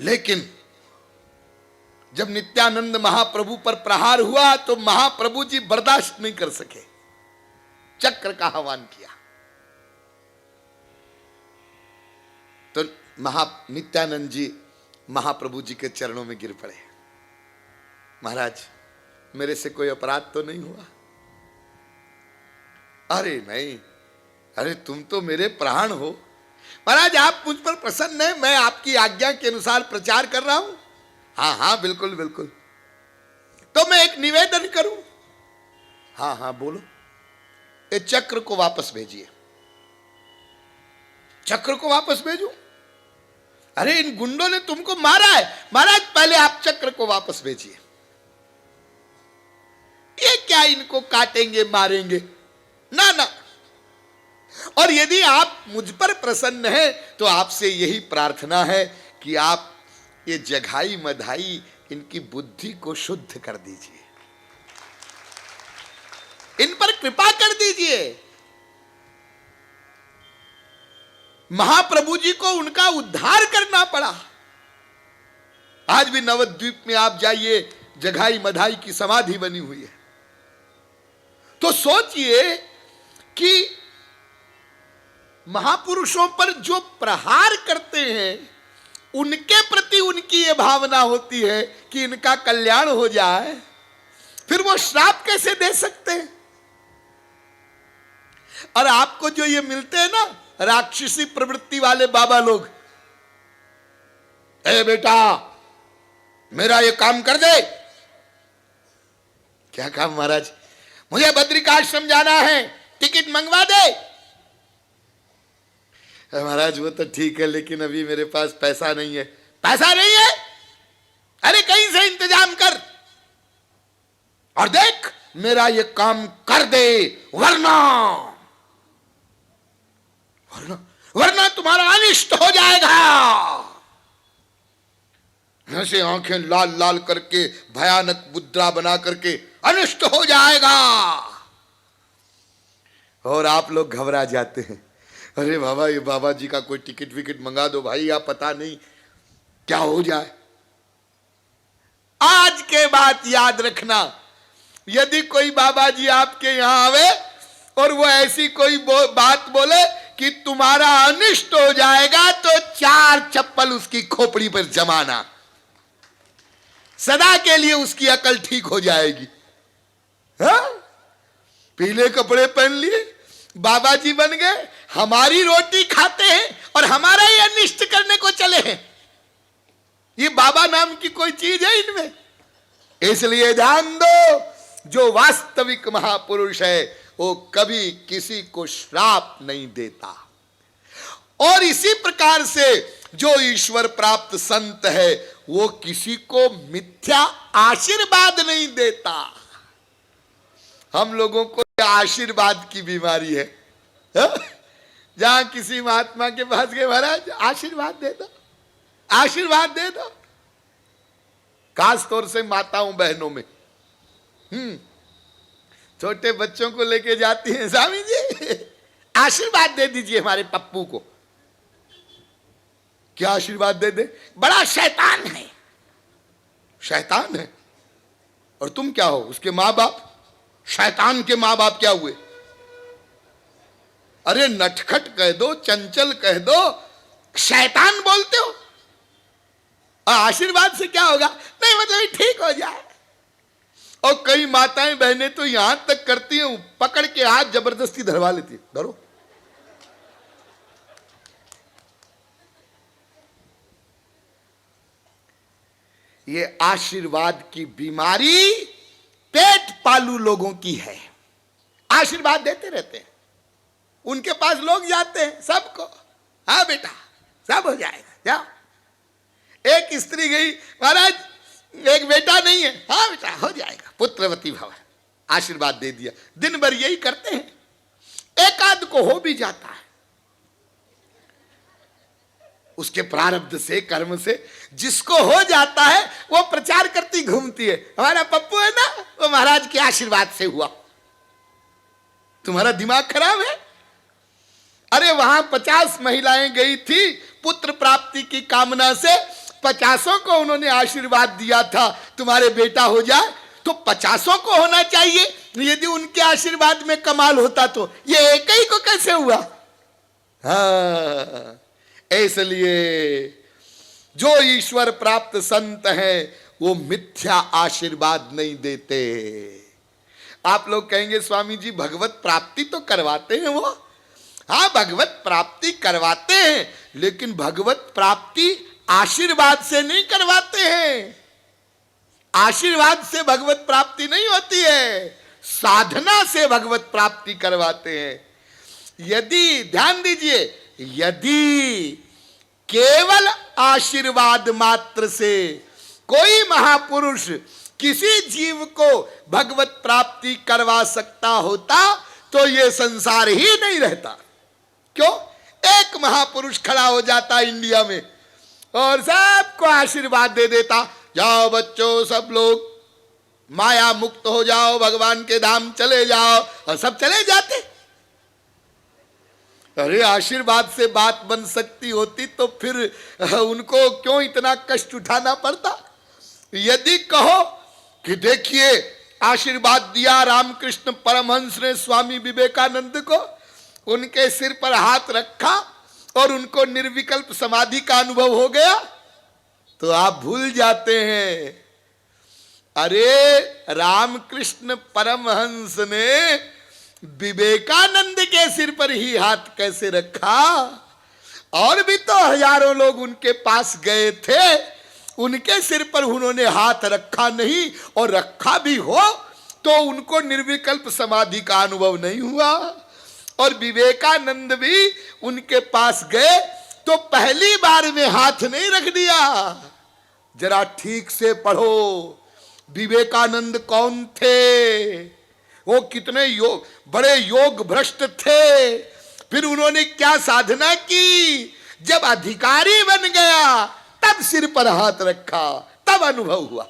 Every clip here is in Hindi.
लेकिन जब नित्यानंद महाप्रभु पर प्रहार हुआ तो महाप्रभु जी बर्दाश्त नहीं कर सके, चक्र का आह्वान किया। तो नित्यानंद जी महाप्रभु जी के चरणों में गिर पड़े। महाराज, मेरे से कोई अपराध तो नहीं हुआ? अरे नहीं, अरे तुम तो मेरे प्राण हो। महाराज, आप मुझ पर प्रसन्न हैं, मैं आपकी आज्ञा के अनुसार प्रचार कर रहा हूं। हाँ हाँ, बिल्कुल बिल्कुल। तो मैं एक निवेदन करूं? हाँ हाँ, बोलो। ये चक्र को वापस भेजिए। चक्र को वापस भेजूं? अरे इन गुंडों ने तुमको मारा है। महाराज, पहले आप चक्र को वापस भेजिए। ये क्या इनको काटेंगे मारेंगे? ना ना। और यदि आप मुझ पर प्रसन्न हैं तो आपसे यही प्रार्थना है कि आप ये जघाई मधाई इनकी बुद्धि को शुद्ध कर दीजिए, इन पर कृपा कर दीजिए। महाप्रभु जी को उनका उद्धार करना पड़ा। आज भी नवद्वीप में आप जाइए, जघाई मधाई की समाधि बनी हुई है। तो सोचिए कि महापुरुषों पर जो प्रहार करते हैं उनके प्रति उनकी यह भावना होती है कि इनका कल्याण हो जाए, फिर वो श्राप कैसे दे सकते हैं? और आपको जो ये मिलते हैं ना राक्षसी प्रवृत्ति वाले बाबा लोग, ए बेटा मेरा ये काम कर दे। क्या काम महाराज? मुझे बद्रिकाश्रम जाना है, टिकट मंगवा दे। महाराज वो तो ठीक है, लेकिन अभी मेरे पास पैसा नहीं है। पैसा नहीं है? अरे कहीं से इंतजाम कर और देख मेरा ये काम कर दे, वरना वरना वरना तुम्हारा अनिष्ट हो जाएगा। ऐसे आंखें लाल लाल करके भयानक मुद्रा बना करके अनिष्ट हो जाएगा। और आप लोग घबरा जाते हैं, अरे बाबा ये बाबा जी का कोई टिकट विकेट मंगा दो भाई, आप पता नहीं क्या हो जाए। आज के बात याद रखना, यदि कोई बाबा जी आपके यहां आवे और वो ऐसी कोई बात बोले कि तुम्हारा अनिष्ट हो जाएगा, तो 4 चप्पल उसकी खोपड़ी पर जमाना, सदा के लिए उसकी अकल ठीक हो जाएगी। हाँ? पीले कपड़े पहन लिए, बाबा जी बन गए, हमारी रोटी खाते हैं और हमारा ही अनिष्ट करने को चले हैं। ये बाबा नाम की कोई चीज है इनमें? इसलिए ध्यान दो, जो वास्तविक महापुरुष है वो कभी किसी को श्राप नहीं देता। और इसी प्रकार से जो ईश्वर प्राप्त संत है वो किसी को मिथ्या आशीर्वाद नहीं देता। हम लोगों को आशीर्वाद की बीमारी है, जहां किसी महात्मा के पास गए, महाराज आशीर्वाद दे दो, आशीर्वाद दे दो। खास तौर से माताओं बहनों में छोटे बच्चों को लेके जाती हैं, स्वामी जी आशीर्वाद दे दीजिए हमारे पप्पू को। क्या आशीर्वाद दे दे? बड़ा शैतान है, शैतान है। और तुम क्या हो? उसके माँ बाप। शैतान के माँ बाप क्या हुए? अरे नटखट कह दो, चंचल कह दो, शैतान बोलते हो। आशीर्वाद से क्या होगा? नहीं मतलब ठीक हो जाए। और कई माताएं बहनें तो यहां तक करती हैं, पकड़ के हाथ जबरदस्ती धरवा लेती है, धरो। ये आशीर्वाद की बीमारी पेट पालू लोगों की है। आशीर्वाद देते रहते हैं, उनके पास लोग जाते हैं सबको, हाँ बेटा सब हो जाएगा, जाओ। एक स्त्री गई, महाराज एक बेटा नहीं है, हाँ बेटा हो जाएगा, पुत्रवती भव। आशीर्वाद दे दिया। दिन भर यही करते हैं, एक आध को हो भी जाता है। उसके प्रारब्ध से, कर्म से जिसको हो जाता है वो प्रचार करती घूमती है, हमारा पप्पू है ना वो महाराज के आशीर्वाद से हुआ। तुम्हारा दिमाग खराब है? अरे वहां 50 महिलाएं गई थी पुत्र प्राप्ति की कामना से, 50 को उन्होंने आशीर्वाद दिया था तुम्हारे बेटा हो जाए, तो 50 को होना चाहिए। यदि उनके आशीर्वाद में कमाल होता तो ये एक ही को कैसे हुआ? हाँ, इसलिए जो ईश्वर प्राप्त संत हैं वो मिथ्या आशीर्वाद नहीं देते। आप लोग कहेंगे स्वामी जी भगवत प्राप्ति तो करवाते हैं वो। हाँ, भगवत प्राप्ति करवाते हैं, लेकिन भगवत प्राप्ति आशीर्वाद से नहीं करवाते हैं। आशीर्वाद से भगवत प्राप्ति नहीं होती है, साधना से भगवत प्राप्ति करवाते हैं। यदि ध्यान दीजिए, यदि केवल आशीर्वाद मात्र से कोई महापुरुष किसी जीव को भगवत प्राप्ति करवा सकता होता तो ये संसार ही नहीं रहता। क्यों? एक महापुरुष खड़ा हो जाता इंडिया में और सबको आशीर्वाद दे देता, जाओ बच्चों सब लोग माया मुक्त हो जाओ, भगवान के धाम चले जाओ, और सब चले जाते। अरे आशीर्वाद से बात बन सकती होती तो फिर उनको क्यों इतना कष्ट उठाना पड़ता? यदि कहो कि देखिए आशीर्वाद दिया रामकृष्ण परमहंस ने स्वामी विवेकानंद को, उनके सिर पर हाथ रखा और उनको निर्विकल्प समाधि का अनुभव हो गया, तो आप भूल जाते हैं अरे रामकृष्ण परमहंस ने विवेकानंद के सिर पर ही हाथ कैसे रखा? और भी तो हजारों लोग उनके पास गए थे, उनके सिर पर उन्होंने हाथ रखा नहीं, और रखा भी हो तो उनको निर्विकल्प समाधि का अनुभव नहीं हुआ। और विवेकानंद भी उनके पास गए तो पहली बार में हाथ नहीं रख दिया। जरा ठीक से पढ़ो, विवेकानंद कौन थे, वो कितने बड़े योग भ्रष्ट थे, फिर उन्होंने क्या साधना की, जब अधिकारी बन गया तब सिर पर हाथ रखा, तब अनुभव हुआ।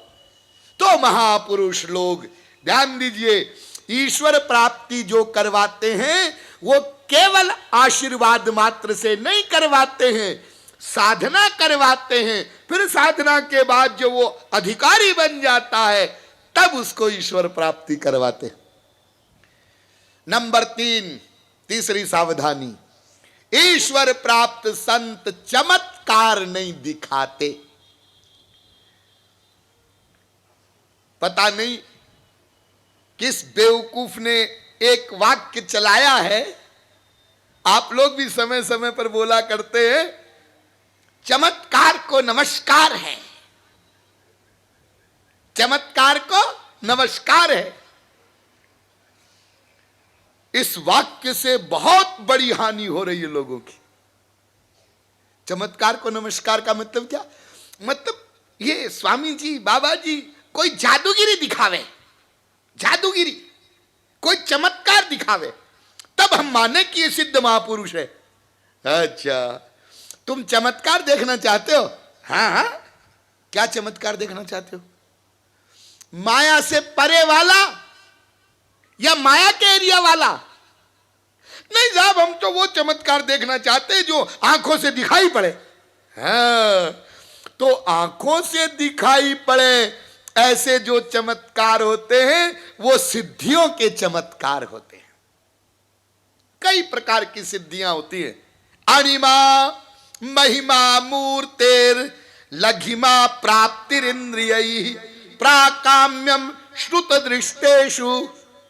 तो महापुरुष लोग ध्यान दीजिए, ईश्वर प्राप्ति जो करवाते हैं वो केवल आशीर्वाद मात्र से नहीं करवाते हैं, साधना करवाते हैं। फिर साधना के बाद जो वो अधिकारी बन जाता है तब उसको ईश्वर प्राप्ति करवाते हैं। नंबर 3, तीसरी सावधानी, ईश्वर प्राप्त संत चमत्कार नहीं दिखाते। पता नहीं किस बेवकूफ ने एक वाक्य चलाया है, आप लोग भी समय समय पर बोला करते हैं, चमत्कार को नमस्कार है, चमत्कार को नमस्कार है। इस वाक्य से बहुत बड़ी हानि हो रही है लोगों की। चमत्कार को नमस्कार का मतलब क्या? मतलब ये स्वामी जी बाबा जी कोई जादूगिरी दिखावे, जादूगिरी कोई चमत्कार दिखावे तब हम माने कि ये सिद्ध महापुरुष है। अच्छा, तुम चमत्कार देखना चाहते हो? हाँ हाँ, क्या चमत्कार देखना चाहते हो? माया से परे वाला या माया के एरिया वाला? नहीं साहब, हम तो वो चमत्कार देखना चाहते हैं जो आंखों से दिखाई पड़े। हाँ, तो आंखों से दिखाई पड़े ऐसे जो चमत्कार होते हैं वो सिद्धियों के चमत्कार होते हैं। कई प्रकार की सिद्धियां होती हैं। अणिमा महिमा मूर्तेर लघिमा प्राप्तिरिंद्रियैः प्राकाम्यम श्रुत दृष्टेषु,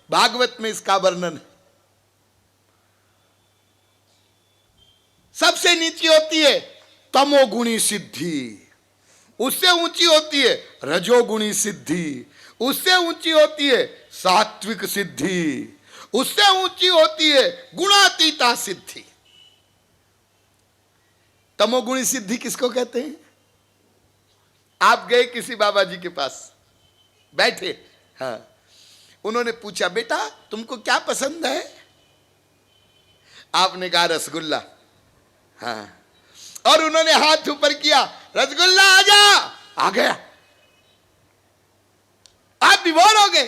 भागवत में इसका वर्णन है। सबसे नीची होती है तमोगुणी सिद्धि, उससे ऊंची होती है रजोगुणी सिद्धि, उससे ऊंची होती है सात्विक सिद्धि, उससे ऊंची होती है गुणातीता सिद्धि। तमोगुणी सिद्धि किसको कहते हैं? आप गए किसी बाबा जी के पास, बैठे, हाँ, उन्होंने पूछा बेटा तुमको क्या पसंद है? आपने कहा रसगुल्ला। हाँ, और उन्होंने हाथ ऊपर किया, रसगुल्ला आ जा, आ गया। आप विभोर हो गए,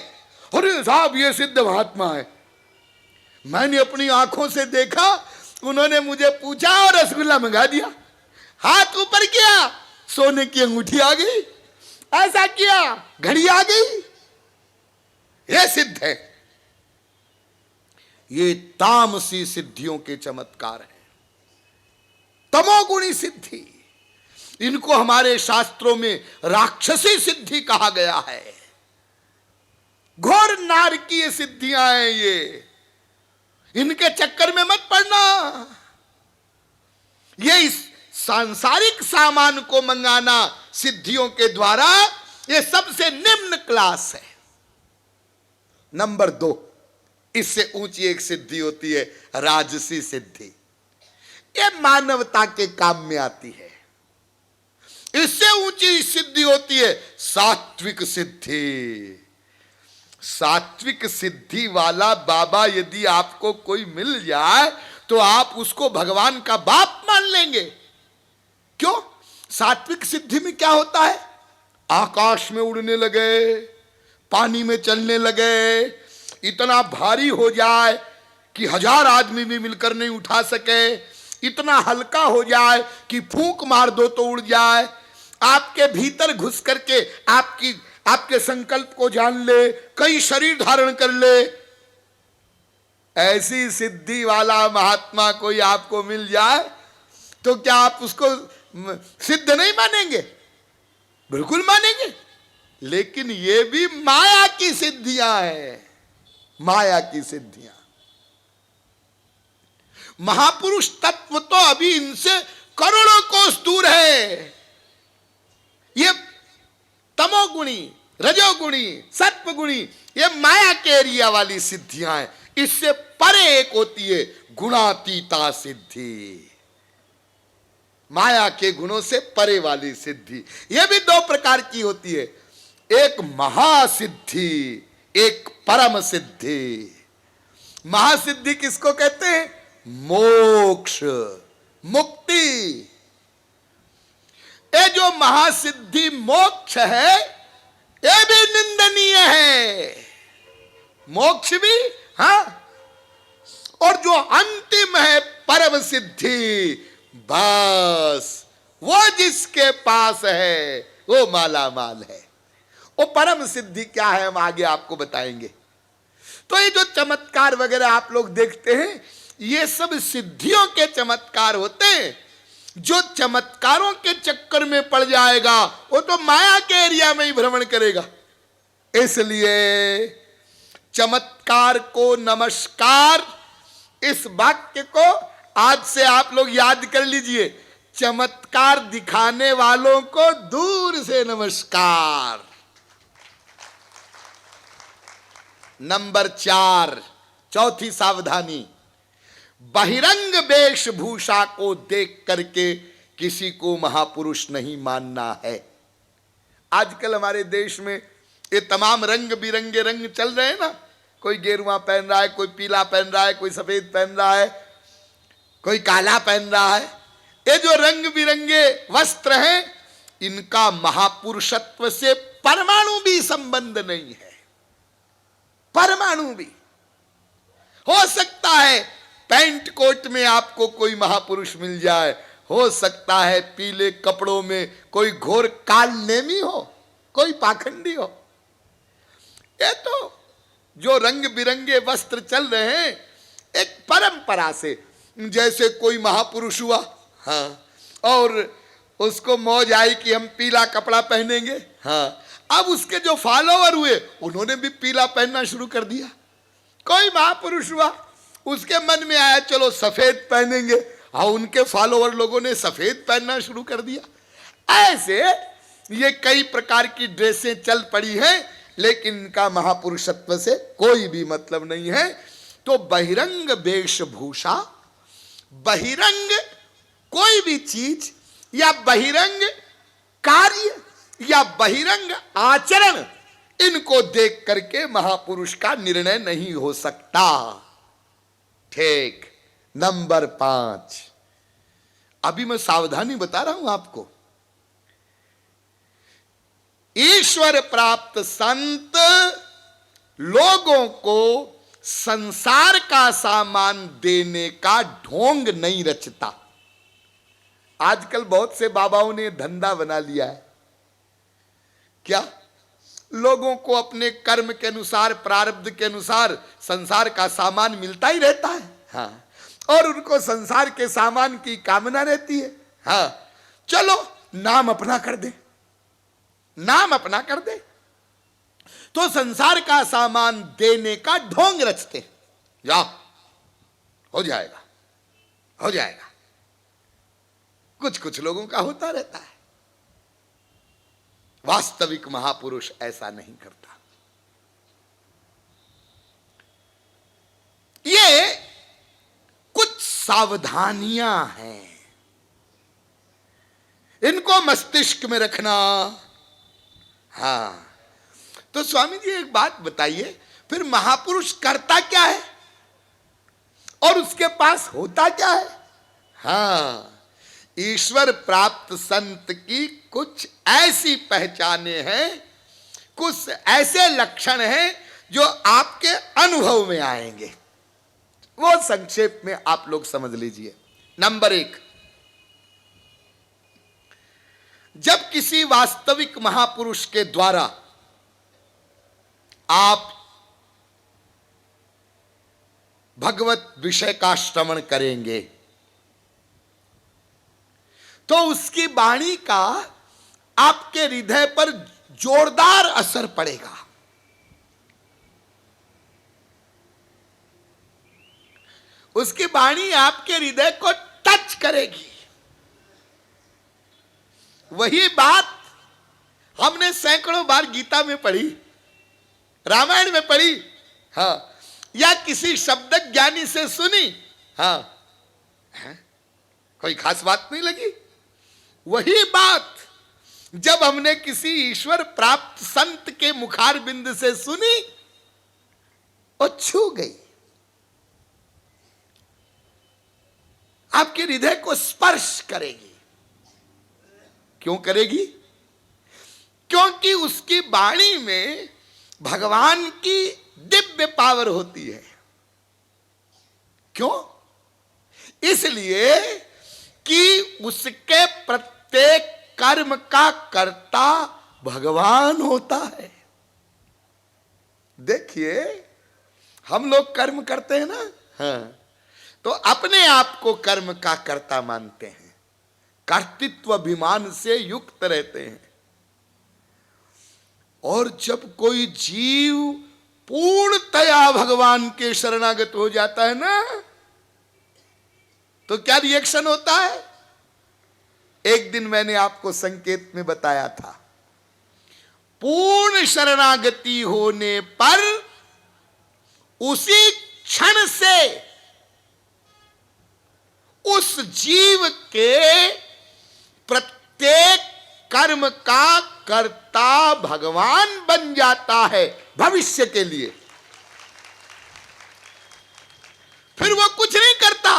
अरे साहब ये सिद्ध महात्मा है। मैंने अपनी आंखों से देखा, उन्होंने मुझे पूछा और रसगुल्ला मंगा दिया। हाथ ऊपर किया, सोने की अंगूठी आ गई, ऐसा किया, घड़ी आ गई, यह सिद्ध है। ये तामसी सिद्धियों के चमत्कार हैं, तमोगुणी सिद्धि। इनको हमारे शास्त्रों में राक्षसी सिद्धि कहा गया है। घोर नारकीय सिद्धियां हैं ये, इनके चक्कर में मत पड़ना। ये इस सांसारिक सामान को मंगाना सिद्धियों के द्वारा, ये सबसे निम्न क्लास है। नंबर 2, इससे ऊंची एक सिद्धि होती है राजसी सिद्धि। ये मानवता के काम में आती है। इससे ऊंची सिद्धि होती है सात्विक सिद्धि। सात्विक सिद्धि वाला बाबा यदि आपको कोई मिल जाए तो आप उसको भगवान का बाप मान लेंगे। क्यों? सात्विक सिद्धि में क्या होता है? आकाश में उड़ने लगे, पानी में चलने लगे, इतना भारी हो जाए कि 1000 आदमी भी मिलकर नहीं उठा सके, इतना हल्का हो जाए कि फूंक मार दो तो उड़ जाए, आपके भीतर घुस करके आपके संकल्प को जान ले, कई शरीर धारण कर ले। ऐसी सिद्धि वाला महात्मा कोई आपको मिल जाए तो क्या आप उसको सिद्ध नहीं मानेंगे? बिल्कुल मानेंगे। लेकिन ये भी माया की सिद्धियां हैं, माया की सिद्धियां। महापुरुष तत्व तो अभी इनसे करोड़ों कोस दूर है। ये तमोगुणी, रजोगुणी, सत्वगुणी, ये माया के एरिया वाली सिद्धियां हैं। इससे परे एक होती है गुणातीता सिद्धि, माया के गुणों से परे वाली सिद्धि। यह भी 2 प्रकार की होती है, एक महासिद्धि, एक परम सिद्धि। महासिद्धि किसको कहते हैं? मोक्ष, मुक्ति। ये जो महासिद्धि मोक्ष है, ये भी निंदनीय है। मोक्ष भी, हाँ, और जो अंतिम है परम सिद्धि, बस वो जिसके पास है वो माला माल है। वो परम सिद्धि क्या है हम आगे आपको बताएंगे। तो ये जो चमत्कार वगैरह आप लोग देखते हैं, ये सब सिद्धियों के चमत्कार होते हैं। जो चमत्कारों के चक्कर में पड़ जाएगा वो तो माया के एरिया में ही भ्रमण करेगा। इसलिए चमत्कार को नमस्कार, इस वाक्य को आज से आप लोग याद कर लीजिए। चमत्कार दिखाने वालों को दूर से नमस्कार। नंबर 4, चौथी सावधानी, बहिरंग वेशभूषा को देख करके किसी को महापुरुष नहीं मानना है। आजकल हमारे देश में ये तमाम रंग बिरंगे रंग चल रहे हैं ना। कोई गेरुआ पहन रहा है, कोई पीला पहन रहा है, कोई सफेद पहन रहा है, कोई काला पहन रहा है। ये जो रंग बिरंगे वस्त्र हैं, इनका महापुरुषत्व से परमाणु भी संबंध नहीं है। परमाणु भी। हो सकता है पैंट कोट में आपको कोई महापुरुष मिल जाए, हो सकता है पीले कपड़ों में कोई घोर काल नेमी हो, कोई पाखंडी हो। ये तो जो रंग बिरंगे वस्त्र चल रहे हैं, एक परंपरा से, जैसे कोई महापुरुष हुआ, हाँ, और उसको मौज आई कि हम पीला कपड़ा पहनेंगे, हाँ, अब उसके जो फॉलोवर हुए उन्होंने भी पीला पहनना शुरू कर दिया। कोई महापुरुष हुआ, उसके मन में आया चलो सफेद पहनेंगे, हाँ, उनके फॉलोवर लोगों ने सफेद पहनना शुरू कर दिया। ऐसे ये कई प्रकार की ड्रेसें चल पड़ी हैं, लेकिन इनका महापुरुषत्व से कोई भी मतलब नहीं है। तो बहिरंग वेशभूषा, बहिरंग कोई भी चीज या बहिरंग कार्य या बहिरंग आचरण, इनको देख करके महापुरुष का निर्णय नहीं हो सकता। ठीक। नंबर 5, अभी मैं सावधानी बता रहा हूं आपको। ईश्वर प्राप्त संत लोगों को संसार का सामान देने का ढोंग नहीं रचता। आजकल बहुत से बाबाओं ने धंधा बना लिया है। क्या? लोगों को अपने कर्म के अनुसार, प्रारब्ध के अनुसार संसार का सामान मिलता ही रहता है। हाँ, और उनको संसार के सामान की कामना रहती है। हाँ, चलो नाम अपना कर दे, नाम अपना कर दे, तो संसार का सामान देने का ढोंग रचते। जा, हो जाएगा, हो जाएगा। कुछ कुछ लोगों का होता रहता है। वास्तविक महापुरुष ऐसा नहीं करता। ये कुछ सावधानियां हैं, इनको मस्तिष्क में रखना। हाँ, तो स्वामी जी एक बात बताइए, फिर महापुरुष करता क्या है और उसके पास होता क्या है? हाँ, ईश्वर प्राप्त संत की कुछ ऐसी पहचाने हैं, कुछ ऐसे लक्षण हैं जो आपके अनुभव में आएंगे। वो संक्षेप में आप लोग समझ लीजिए। नंबर 1, जब किसी वास्तविक महापुरुष के द्वारा आप भगवत विषय का श्रवण करेंगे तो उसकी वाणी का आपके हृदय पर जोरदार असर पड़ेगा। उसकी वाणी आपके हृदय को टच करेगी। वही बात हमने सैकड़ों बार गीता में पढ़ी, रामायण में पढ़ी, हाँ, या किसी शब्द ज्ञानी से सुनी, हाँ, कोई खास बात नहीं लगी। वही बात जब हमने किसी ईश्वर प्राप्त संत के मुखार बिंद से सुनी, वो छू गई, आपके हृदय को स्पर्श करेगी। क्यों करेगी? क्योंकि उसकी वाणी में भगवान की दिव्य पावर होती है। क्यों? इसलिए कि उसके प्रत्येक कर्म का कर्ता भगवान होता है। देखिए, हम लोग कर्म करते हैं ना, हाँ, तो अपने आप को कर्म का कर्ता मानते हैं, कर्तृत्व अभिमान से युक्त रहते हैं। और जब कोई जीव पूर्णतया भगवान के शरणागत हो जाता है ना, तो क्या रिएक्शन होता है? एक दिन मैंने आपको संकेत में बताया था, पूर्ण शरणागति होने पर उसी क्षण से उस जीव के प्रत्येक कर्म का कर्ता भगवान बन जाता है भविष्य के लिए। फिर वो कुछ नहीं करता।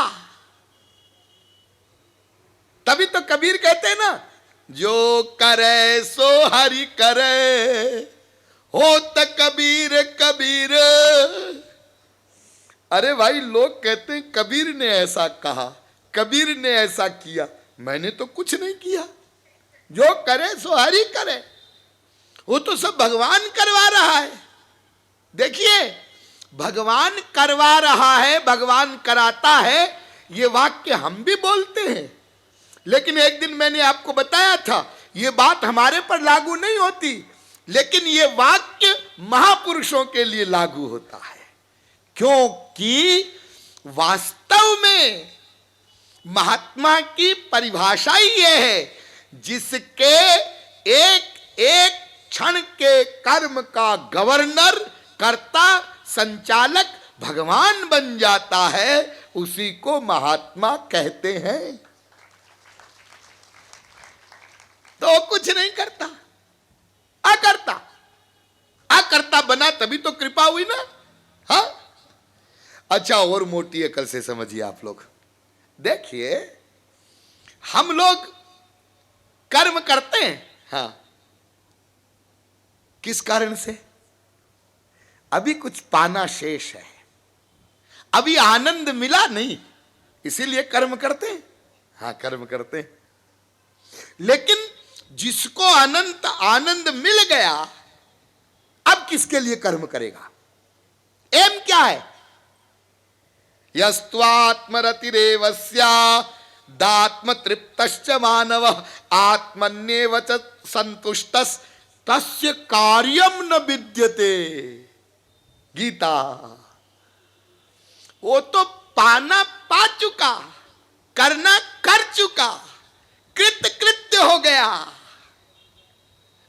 तभी तो कबीर कहते हैं ना, जो करे सो हरि करे, होत कबीर कबीर। अरे भाई, लोग कहते हैं कबीर ने ऐसा कहा, कबीर ने ऐसा किया। मैंने तो कुछ नहीं किया। जो करे सो हरि करे, वो तो सब भगवान करवा रहा है। देखिए, भगवान करवा रहा है, भगवान कराता है, ये वाक्य हम भी बोलते हैं। लेकिन एक दिन मैंने आपको बताया था, ये बात हमारे पर लागू नहीं होती, लेकिन ये वाक्य महापुरुषों के लिए लागू होता है। क्योंकि वास्तव में महात्मा की परिभाषा ही यह है, जिसके एक एक क्षण के कर्म का गवर्नर, कर्ता, संचालक भगवान बन जाता है, उसी को महात्मा कहते हैं। तो कुछ नहीं करता, अकर्ता। अकर्ता बना तभी तो कृपा हुई ना। हाँ, अच्छा, और मोटी अकल से समझिए आप लोग। देखिए, हम लोग कर्म करते हैं, हाँ, किस कारण से? अभी कुछ पाना शेष है, अभी आनंद मिला नहीं, इसीलिए कर्म करते हैं। हाँ, कर्म करते हैं। लेकिन जिसको अनंत आनंद मिल गया, अब किसके लिए कर्म करेगा? एम क्या है? यस्त्वात्मरतिरेव दात्म तृप्तश्च मानव आत्मन्येव च संतुष्टस् तस्य कार्यम न विद्यते। गीता। वो तो पाना पा चुका, करना कर चुका, कृत कृत्य हो गया।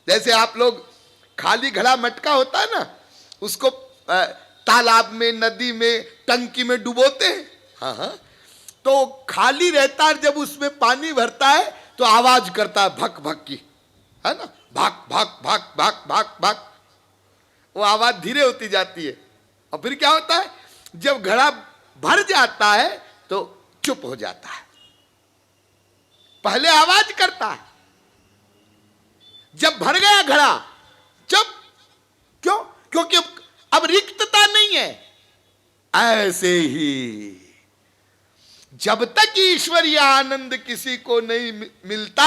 जैसे आप लोग खाली घड़ा मटका होता है ना, उसको तालाब में, नदी में, टंकी में डुबोते हैं। हाँ, तो खाली रहता है, जब उसमें पानी भरता है तो आवाज करता है भक भक की, है ना, भक भक भक भक भक भक। वो आवाज धीरे होती जाती है और फिर क्या होता है, जब घड़ा भर जाता है तो चुप हो जाता है। पहले आवाज करता है, जब भर गया घड़ा चुप। क्यों? क्योंकि अब रिक्तता नहीं है। ऐसे ही जब तक ईश्वरीय आनंद किसी को नहीं मिलता,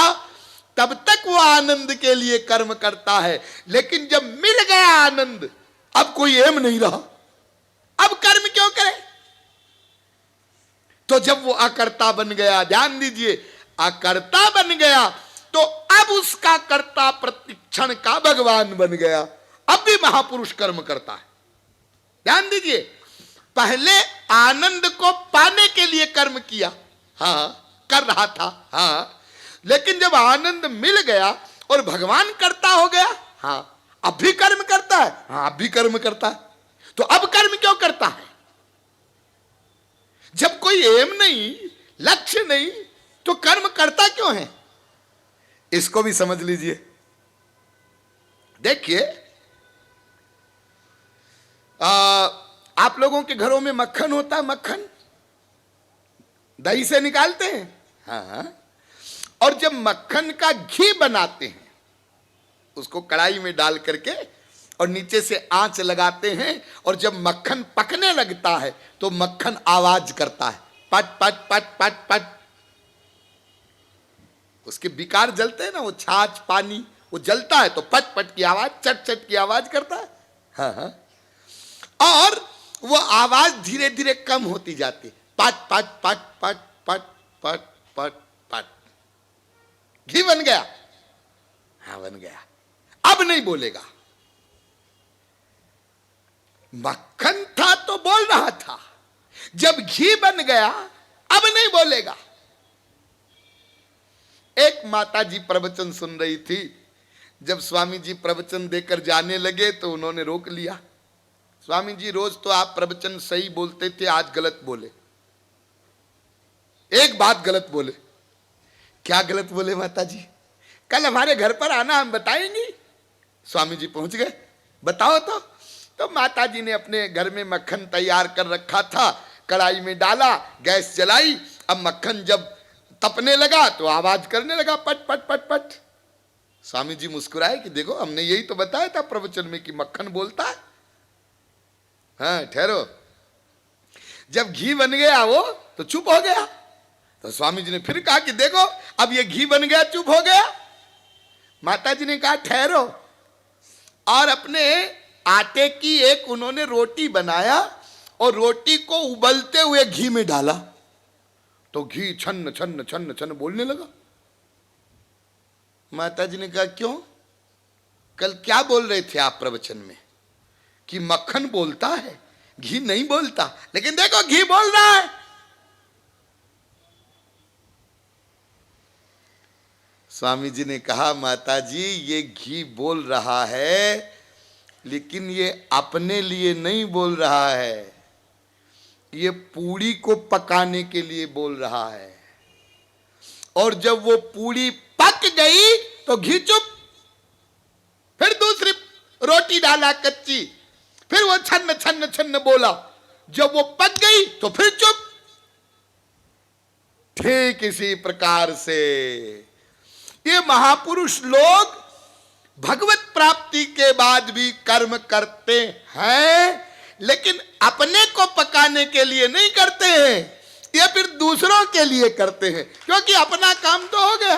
तब तक वो आनंद के लिए कर्म करता है। लेकिन जब मिल गया आनंद, अब कोई एम नहीं रहा, अब कर्म क्यों करे? तो जब वो अकर्ता बन गया, ध्यान दीजिए, अकर्ता बन गया तो अब उसका कर्ता प्रतिक्षण का भगवान बन गया। अब भी महापुरुष कर्म करता है। ध्यान दीजिए, पहले आनंद को पाने के लिए कर्म किया, हाँ कर रहा था, हाँ, लेकिन जब आनंद मिल गया और भगवान करता हो गया, हाँ अब भी कर्म करता है, हाँ अब भी कर्म करता है। तो अब कर्म क्यों करता है? जब कोई एम नहीं, लक्ष्य नहीं, तो कर्म करता क्यों है? इसको भी समझ लीजिए। देखिए, आप लोगों के घरों में मक्खन होता है, मक्खन दही से निकालते हैं, हाँ, और जब मक्खन का घी बनाते हैं, उसको कढ़ाई में डाल करके और नीचे से आंच लगाते हैं, और जब मक्खन पकने लगता है तो मक्खन आवाज करता है, पट पट पट पट पट। उसके विकार जलते हैं ना, वो छाछ पानी वो जलता है तो पट पट की आवाज, चट चट की आवाज करता है, हाँ हाँ, और वो आवाज धीरे धीरे कम होती जाती, पट पट पट पट पट पट पट पट। घी बन गया, हाँ बन गया, अब नहीं बोलेगा। मक्खन था तो बोल रहा था, जब घी बन गया अब नहीं बोलेगा। एक माता जी प्रवचन सुन रही थी, जब स्वामी जी प्रवचन देकर जाने लगे तो उन्होंने रोक लिया। स्वामी जी, रोज तो आप प्रवचन सही बोलते थे, आज गलत बोले, एक बात गलत बोले। क्या गलत बोले माता जी? कल हमारे घर पर आना, हम बताएंगे। स्वामी जी पहुंच गए, बताओ तो माता जी ने अपने घर में मक्खन तैयार कर रखा था, कढ़ाई में डाला, गैस जलाई, अब मक्खन जब तपने लगा तो आवाज करने लगा, पट पट पट पट। स्वामी जी मुस्कुराए कि देखो, हमने यही तो बताया था प्रवचन में कि मक्खन बोलता है। हाँ ठहरो, जब घी बन गया वो तो चुप हो गया। तो स्वामी जी ने फिर कहा कि देखो, अब ये घी बन गया, चुप हो गया। माता जी ने कहा ठहरो, और अपने आटे की एक उन्होंने रोटी बनाया और रोटी को उबलते हुए घी में डाला तो घी छन्न छन्न छन्न छन्न बोलने लगा। माता जी ने कहा क्यों, कल क्या बोल रहे थे आप प्रवचन में कि मक्खन बोलता है, घी नहीं बोलता, लेकिन देखो घी बोल रहा है। स्वामी जी ने कहा माता जी, ये घी बोल रहा है, लेकिन ये अपने लिए नहीं बोल रहा है, ये पूड़ी को पकाने के लिए बोल रहा है। और जब वो पूड़ी पक गई तो घी चुप, फिर दूसरी रोटी डाला कच्ची, फिर वो छन्न छन्न छन्न बोला, जब वो पक गई तो फिर चुप। ठीक इसी प्रकार से ये महापुरुष लोग भगवत प्राप्ति के बाद भी कर्म करते हैं, लेकिन अपने को पकाने के लिए नहीं करते हैं, ये फिर दूसरों के लिए करते हैं, क्योंकि अपना काम तो हो गया।